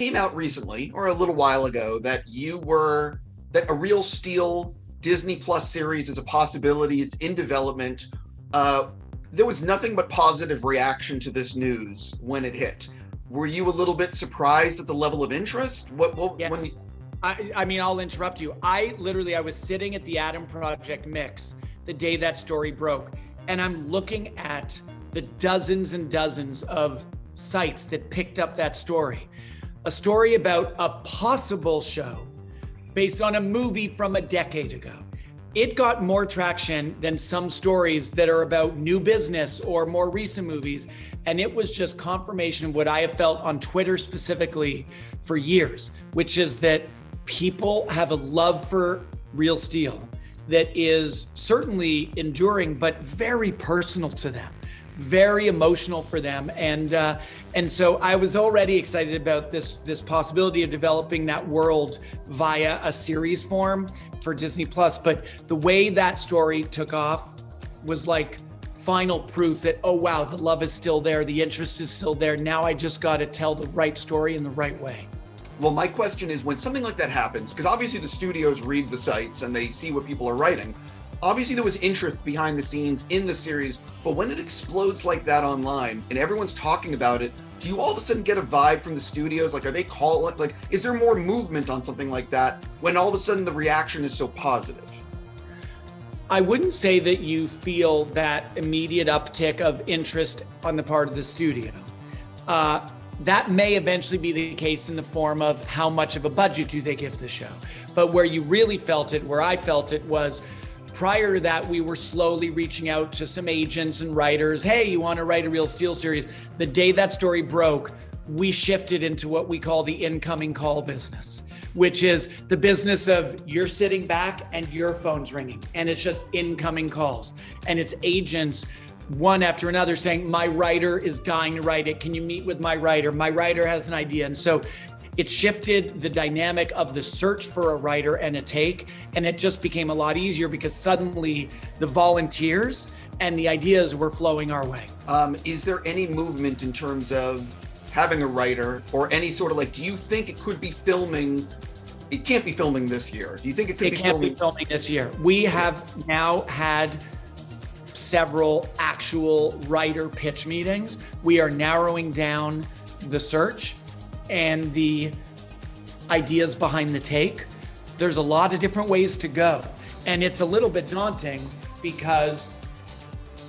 came out recently or a little while ago that a Real Steel Disney Plus series is a possibility. It's in development. There was nothing but positive reaction to this news when it hit. Were you a little bit surprised at the level of interest? Yes. I mean, I'll interrupt you. I was sitting at the Adam Project Mix the day that story broke, and I'm looking at the dozens and dozens of sites that picked up that story. A story about a possible show based on a movie from a decade ago. It got more traction than some stories that are about new business or more recent movies. And it was just confirmation of what I have felt on Twitter specifically for years, which is that people have a love for Real Steel that is certainly enduring, but very personal to them, very emotional for them. And so I was already excited about this possibility of developing that world via a series form for Disney Plus. But the way that story took off was like final proof that, oh wow, the love is still there, the interest is still there. Now I just got to tell the right story in the right way. Well, my question is, when something like that happens, because obviously the studios read the sites and they see what people are writing. Obviously there was interest behind the scenes in the series, but when it explodes like that online and everyone's talking about it, do you all of a sudden get a vibe from the studios? Like, are they calling, like, is there more movement on something like that when all of a sudden the reaction is so positive? I wouldn't say that you feel that immediate uptick of interest on the part of the studio. That may eventually be the case in the form of how much of a budget do they give the show. But where you really felt it, where I felt it, was prior to that, we were slowly reaching out to some agents and writers. Hey, you want to write a Real Steel series? The day that story broke, we shifted into what we call the incoming call business, which is the business of you're sitting back and your phone's ringing and it's just incoming calls. And it's agents, one after another, saying, my writer is dying to write it. Can you meet with my writer? My writer has an idea. And so it shifted the dynamic of the search for a writer and a take, and it just became a lot easier because suddenly the volunteers and the ideas were flowing our way. Is there any movement in terms of having a writer or any sort of, like, do you think it could be filming? It can't be filming this year. Do you think it could be filming? It can't be filming this year. We have now had several actual writer pitch meetings. We are narrowing down the search and the ideas behind the take. There's a lot of different ways to go. And it's a little bit daunting because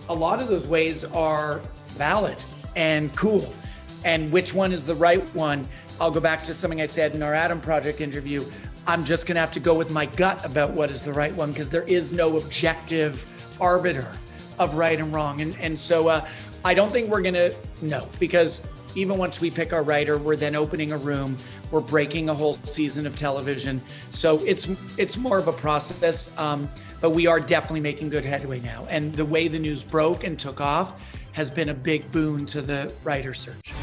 a lot of those ways are valid and cool. And which one is the right one? I'll go back to something I said in our Adam Project interview. I'm just gonna have to go with my gut about what is the right one because there is no objective arbiter of right and wrong. And so I don't think we're gonna know, because even once we pick our writer, we're then opening a room, we're breaking a whole season of television. So it's more of a process, but we are definitely making good headway now. And the way the news broke and took off has been a big boon to the writer search.